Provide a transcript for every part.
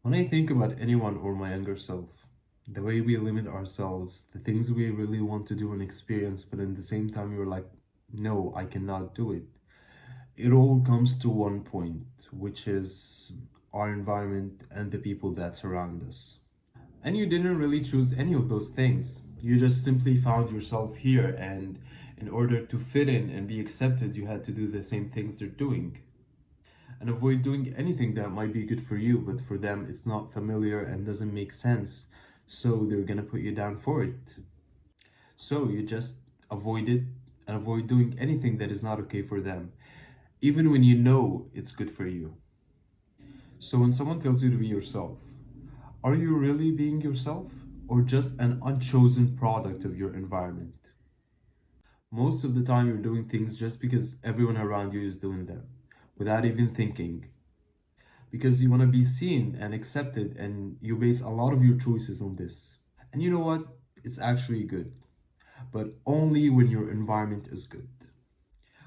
When I think about anyone or my younger self, the way we limit ourselves, the things we really want to do and experience, but in the same time we're like, no, I cannot do it. It all comes to one point, which is our environment and the people that surround us. And you didn't really choose any of those things. You just simply found yourself here, and in order to fit in and be accepted, you had to do the same things they're doing and avoid doing anything that might be good for you, but for them it's not familiar and doesn't make sense. So they're gonna put you down for it. So you just avoid it and avoid doing anything that is not okay for them, even when you know it's good for you. So when someone tells you to be yourself, are you really being yourself or just an unchosen product of your environment? Most of the time, you're doing things just because everyone around you is doing them, without even thinking. Because you want to be seen and accepted, and you base a lot of your choices on this. And you know what? It's actually good, but only when your environment is good.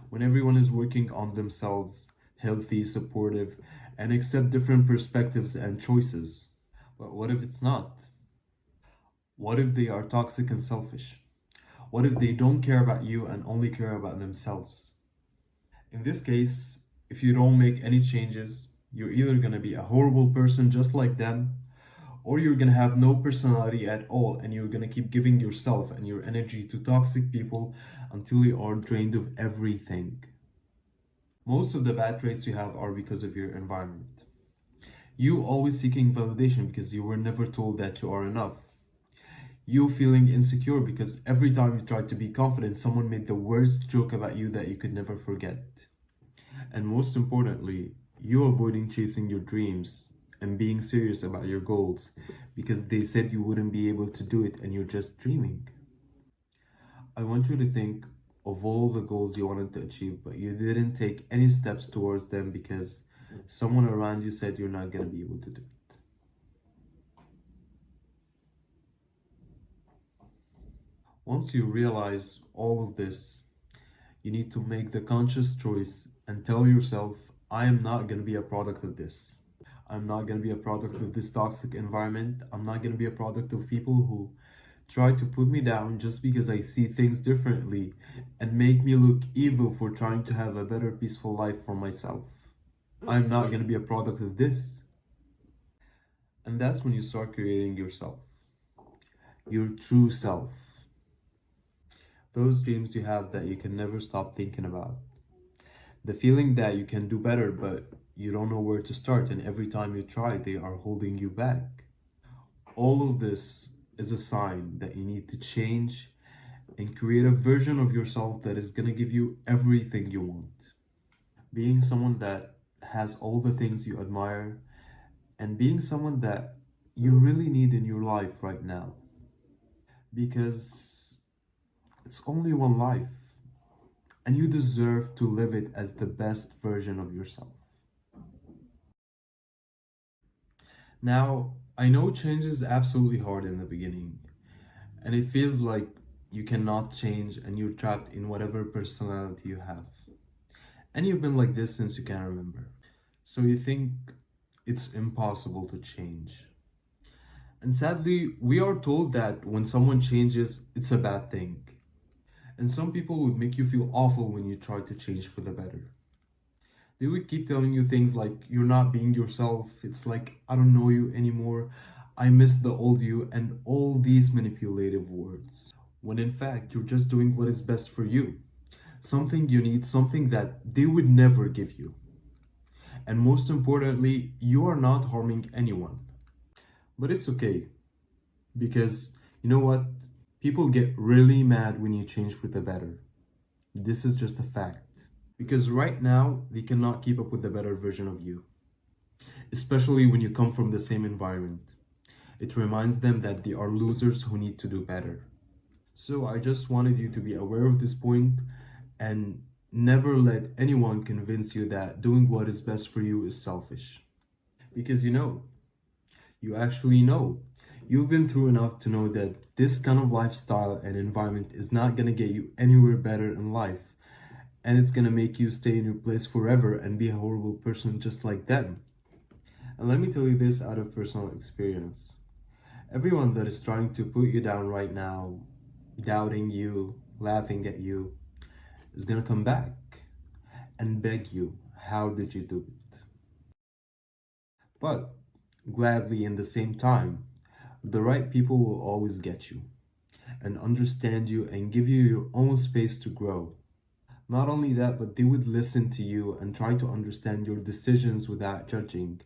When everyone is working on themselves, healthy, supportive, and accept different perspectives and choices. But what if it's not? What if they are toxic and selfish? What if they don't care about you and only care about themselves? In this case, if you don't make any changes, you're either going to be a horrible person just like them, or you're going to have no personality at all and you're going to keep giving yourself and your energy to toxic people until you are drained of everything. Most of the bad traits you have are because of your environment. You always seeking validation because you were never told that you are enough. You feeling insecure because every time you tried to be confident, someone made the worst joke about you that you could never forget. And most importantly, you avoiding chasing your dreams and being serious about your goals because they said you wouldn't be able to do it and you're just dreaming. I want you to think of all the goals you wanted to achieve, but you didn't take any steps towards them because someone around you said you're not going to be able to do it. Once you realize all of this, you need to make the conscious choice and tell yourself, I am not going to be a product of this. I'm not going to be a product of this toxic environment. I'm not going to be a product of people who try to put me down just because I see things differently and make me look evil for trying to have a better, peaceful life for myself. I'm not going to be a product of this. And that's when you start creating yourself, your true self. Those dreams you have that you can never stop thinking about. The feeling that you can do better, but you don't know where to start, and every time you try, they are holding you back. All of this is a sign that you need to change and create a version of yourself that is going to give you everything you want. Being someone that has all the things you admire, and being someone that you really need in your life right now. Because it's only one life, and you deserve to live it as the best version of yourself. Now, I know change is absolutely hard in the beginning, and it feels like you cannot change and you're trapped in whatever personality you have. And you've been like this since you can remember. So you think it's impossible to change. And sadly, we are told that when someone changes, it's a bad thing. And some people would make you feel awful when you try to change for the better. They would keep telling you things like, you're not being yourself, it's like, I don't know you anymore, I miss the old you, and all these manipulative words. When in fact, you're just doing what is best for you. Something you need, something that they would never give you. And most importantly, you are not harming anyone. But it's okay, because you know what? People get really mad when you change for the better. This is just a fact. Because right now, they cannot keep up with the better version of you, especially when you come from the same environment. It reminds them that they are losers who need to do better. So I just wanted you to be aware of this point and never let anyone convince you that doing what is best for you is selfish. Because you actually know. You've been through enough to know that this kind of lifestyle and environment is not going to get you anywhere better in life. And it's going to make you stay in your place forever and be a horrible person just like them. And let me tell you this out of personal experience. Everyone that is trying to put you down right now, doubting you, laughing at you, is gonna come back and beg you, how did you do it? But gladly in the same time, the right people will always get you and understand you and give you your own space to grow. Not only that, but they would listen to you and try to understand your decisions without judging.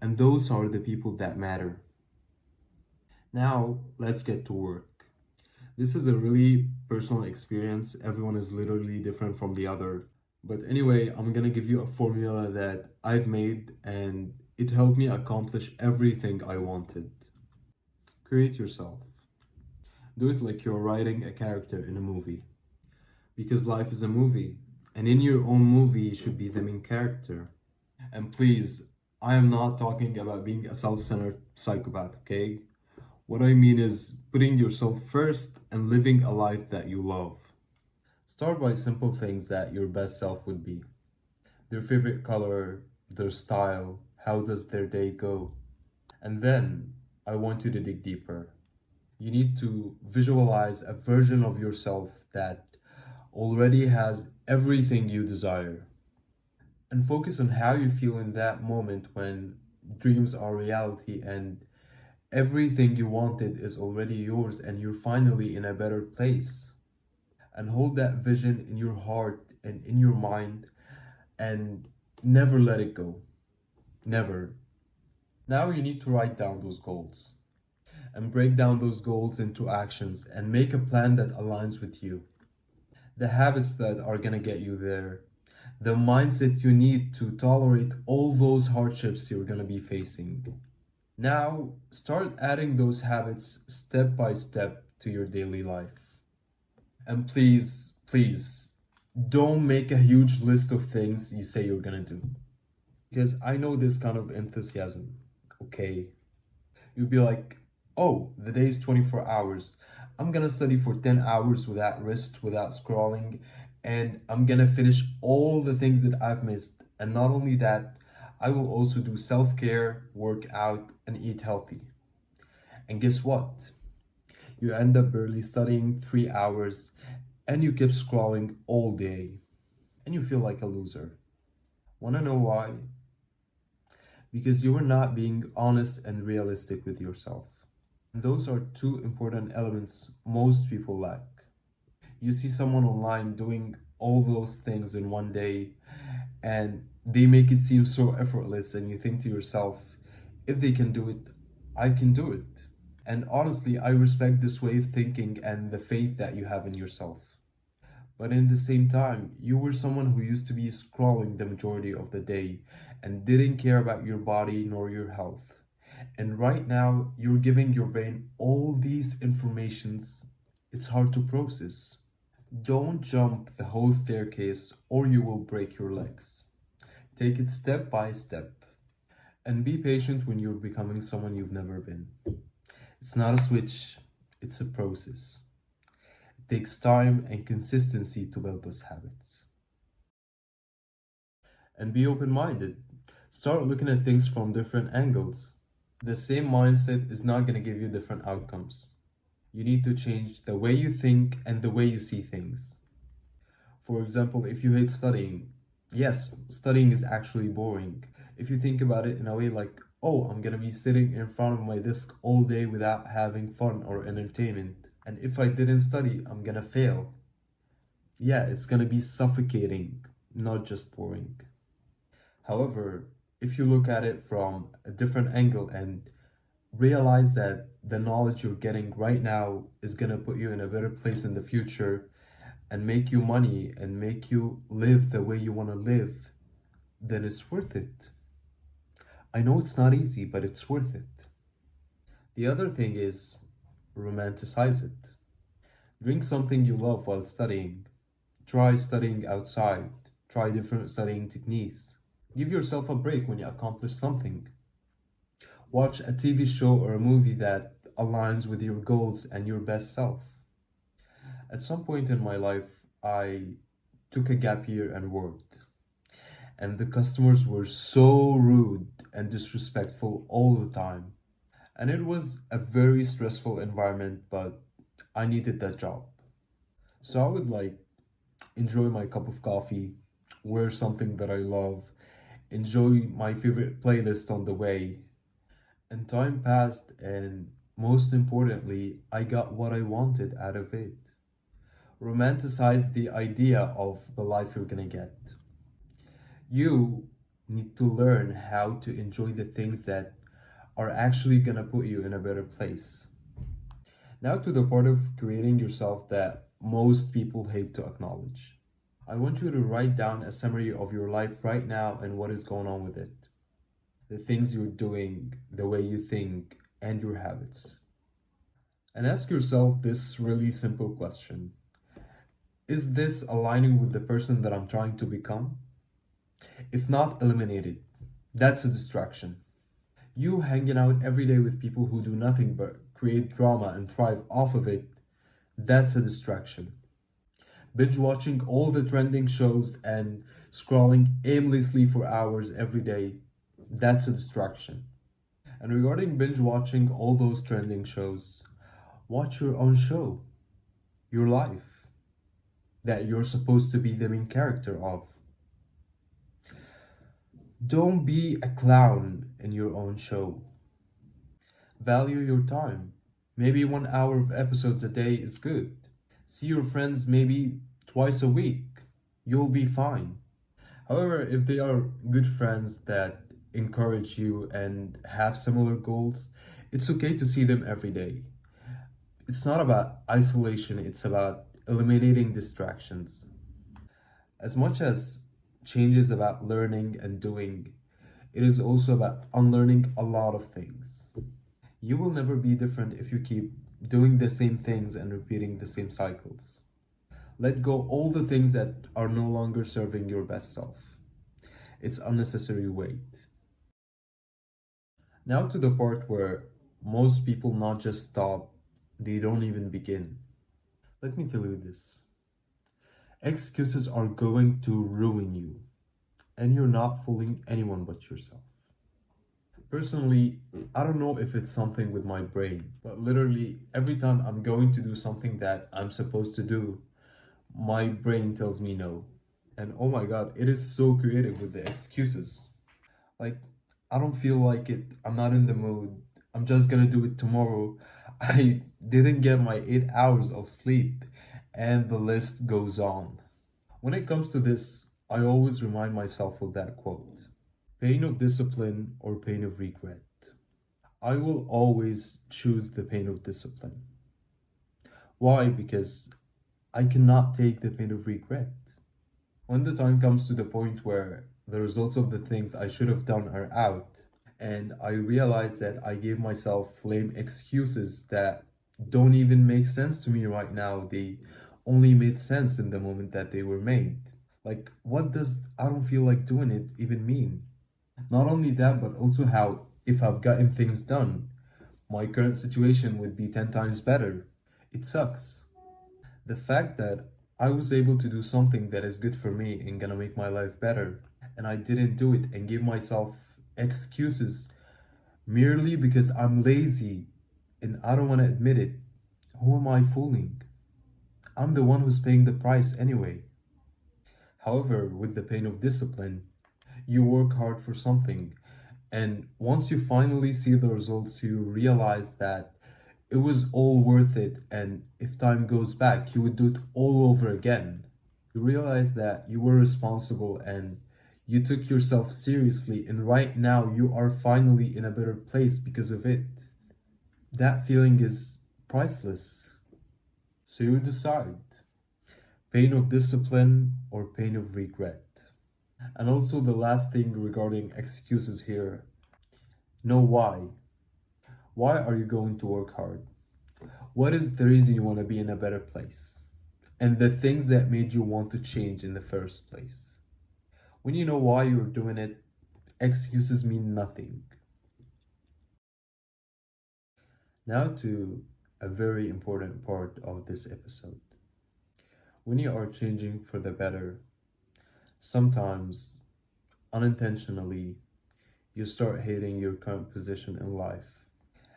And those are the people that matter. Now, let's get to work. This is a really personal experience. Everyone is literally different from the other. But anyway, I'm gonna give you a formula that I've made and it helped me accomplish everything I wanted. Create yourself. Do it like you're writing a character in a movie. Because life is a movie. And in your own movie, you should be the main character. And please, I am not talking about being a self centered psychopath, okay? What I mean is putting yourself first and living a life that you love. Start by simple things that your best self would be: their favorite color, their style, how does their day go? And then I want you to dig deeper. You need to visualize a version of yourself that already has everything you desire. And focus on how you feel in that moment when dreams are reality and everything you wanted is already yours and you're finally in a better place. And hold that vision in your heart and in your mind and never let it go. Never. Now you need to write down those goals and break down those goals into actions and make a plan that aligns with you. The habits that are gonna get you there, the mindset you need to tolerate all those hardships you're gonna be facing. Now, start adding those habits step by step to your daily life. And please, please, don't make a huge list of things you say you're gonna do. Because I know this kind of enthusiasm, okay? You'll be like, oh, the day is 24 hours. I'm gonna study for 10 hours without rest, without scrolling, and I'm gonna finish all the things that I've missed. And not only that, I will also do self care, work out, and eat healthy. And guess what? You end up barely studying 3 hours and you keep scrolling all day and you feel like a loser. Wanna know why? Because you are not being honest and realistic with yourself. Those are two important elements most people lack. You see someone online doing all those things in one day and they make it seem so effortless, and you think to yourself, if they can do it, I can do it. And honestly, I respect this way of thinking and the faith that you have in yourself. But in the same time, you were someone who used to be scrolling the majority of the day and didn't care about your body nor your health. And right now, you're giving your brain all these informations. It's hard to process. Don't jump the whole staircase or you will break your legs. Take it step by step. And be patient when you're becoming someone you've never been. It's not a switch, it's a process. It takes time and consistency to build those habits. And be open minded. Start looking at things from different angles. The same mindset is not going to give you different outcomes. You need to change the way you think and the way you see things. For example, if you hate studying, yes, studying is actually boring. If you think about it in a way like, oh, I'm gonna be sitting in front of my desk all day without having fun or entertainment, and if I didn't study, I'm gonna fail. Yeah, it's gonna be suffocating, not just boring. However, if you look at it from a different angle and realize that the knowledge you're getting right now is gonna put you in a better place in the future and make you money and make you live the way you wanna live, then it's worth it. I know it's not easy, but it's worth it. The other thing is romanticize it. Drink something you love while studying. Try studying outside. Try different studying techniques. Give yourself a break when you accomplish something. Watch a TV show or a movie that aligns with your goals and your best self. At some point in my life, I took a gap year and worked. And the customers were so rude and disrespectful all the time. And it was a very stressful environment, but I needed that job. So I would like enjoy my cup of coffee, wear something that I love, enjoy my favorite playlist on the way. And time passed, and most importantly, I got what I wanted out of it. Romanticize the idea of the life you're gonna get. You need to learn how to enjoy the things that are actually gonna put you in a better place. Now to the part of creating yourself that most people hate to acknowledge. I want you to write down a summary of your life right now and what is going on with it. The things you're doing, the way you think, and your habits. And ask yourself this really simple question. Is this aligning with the person that I'm trying to become? If not, eliminate it. That's a distraction. You hanging out every day with people who do nothing but create drama and thrive off of it, that's a distraction. Binge watching all the trending shows and scrolling aimlessly for hours every day, that's a distraction. And regarding binge watching all those trending shows, watch your own show, your life, that you're supposed to be the main character of. Don't be a clown in your own show. Value your time. Maybe 1 hour of episodes a day is good. See your friends maybe twice a week. You'll be fine. However, if they are good friends that encourage you and have similar goals, it's okay to see them every day. It's not about isolation, it's about eliminating distractions. As much as change is about learning and doing, it is also about unlearning a lot of things. You will never be different if you keep doing the same things and repeating the same cycles. Let go all the things that are no longer serving your best self. It's unnecessary weight. Now to the part where most people not just stop, they don't even begin. Let me tell you this. Excuses are going to ruin you, and you're not fooling anyone but yourself. Personally, I don't know if it's something with my brain, but literally every time I'm going to do something that I'm supposed to do, my brain tells me no. And oh my god, it is so creative with the excuses. Like, I don't feel like it, I'm not in the mood, I'm just gonna do it tomorrow. I didn't get my 8 hours of sleep, and the list goes on. When it comes to this, I always remind myself of that quote: pain of discipline or pain of regret. I will always choose the pain of discipline. Why? Because I cannot take the pain of regret. When the time comes to the point where the results of the things I should have done are out, and I realize that I gave myself lame excuses that don't even make sense to me right now, they only made sense in the moment that they were made. Like, what does I don't feel like doing it even mean? Not only that, but also how, if I've gotten things done, my current situation would be 10 times better. It sucks. The fact that I was able to do something that is good for me and gonna make my life better, and I didn't do it and give myself excuses merely because I'm lazy and I don't want to admit it. Who am I fooling? I'm the one who's paying the price anyway. However, with the pain of discipline, you work hard for something, and once you finally see the results, you realize that it was all worth it, and if time goes back, you would do it all over again. You realize that you were responsible and you took yourself seriously, and right now you are finally in a better place because of it. That feeling is priceless. So you decide pain of discipline or pain of regret. And also, the last thing regarding excuses here, know why. Why are you going to work hard? What is the reason you want to be in a better place? And the things that made you want to change in the first place. When you know why you're doing it, excuses mean nothing. Now to a very important part of this episode. When you are changing for the better, sometimes unintentionally, You start hating your current position in life.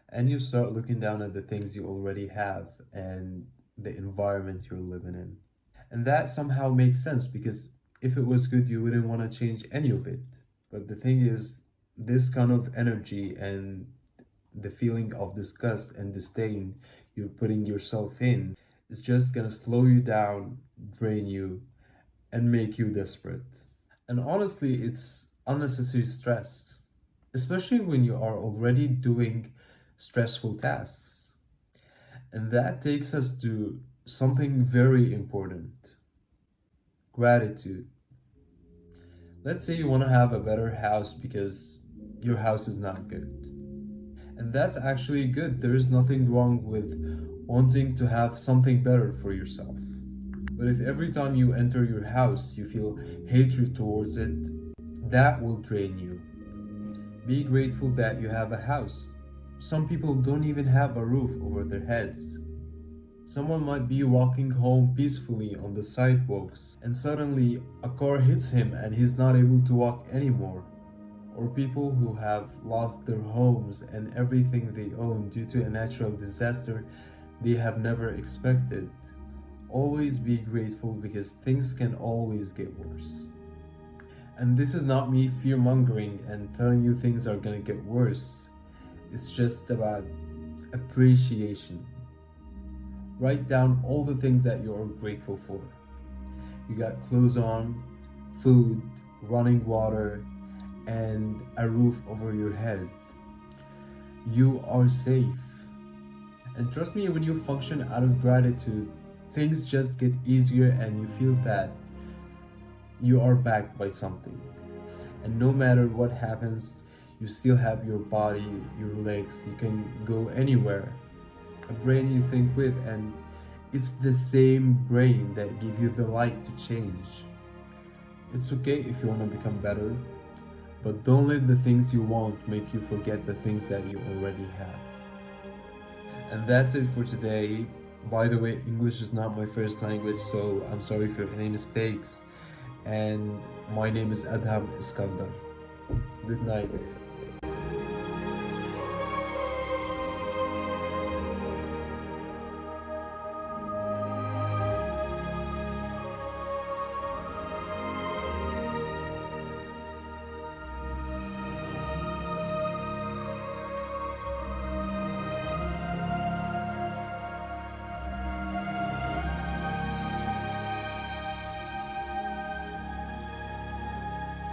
And you start looking down at the things you already have and the environment you're living in. And that somehow makes sense because if it was good, you wouldn't want to change any of it. But the thing is, this kind of energy and the feeling of disgust and disdain you're putting yourself in is just gonna slow you down, drain you, and make you desperate. And honestly, it's unnecessary stress, especially when you are already doing stressful tasks. And that takes us to something very important: gratitude. Let's say you want to have a better house because your house is not good. And that's actually good. There is nothing wrong with wanting to have something better for yourself. But if every time you enter your house you feel hatred towards it, that will drain you. Be grateful that you have a house. Some people don't even have a roof over their heads. Someone might be walking home peacefully on the sidewalks and suddenly a car hits him and he's not able to walk anymore. Or people who have lost their homes and everything they own due to a natural disaster they have never expected. Always be grateful because things can always get worse. And this is not me fear mongering and telling you things are gonna get worse. It's just about appreciation. Write down all the things that you are grateful for. You got clothes on, food, running water, and a roof over your head. You are safe. And trust me, when you function out of gratitude, things just get easier and you feel that you are backed by something. And no matter what happens, you still have your body, your legs, you can go anywhere. A brain you think with, and it's the same brain that gives you the light to change. It's okay if you want to become better, but don't let the things you want make you forget the things that you already have. And that's it for today. By the way, English is not my first language, so I'm sorry for any mistakes. And my name is Adham Iskandar. Good night.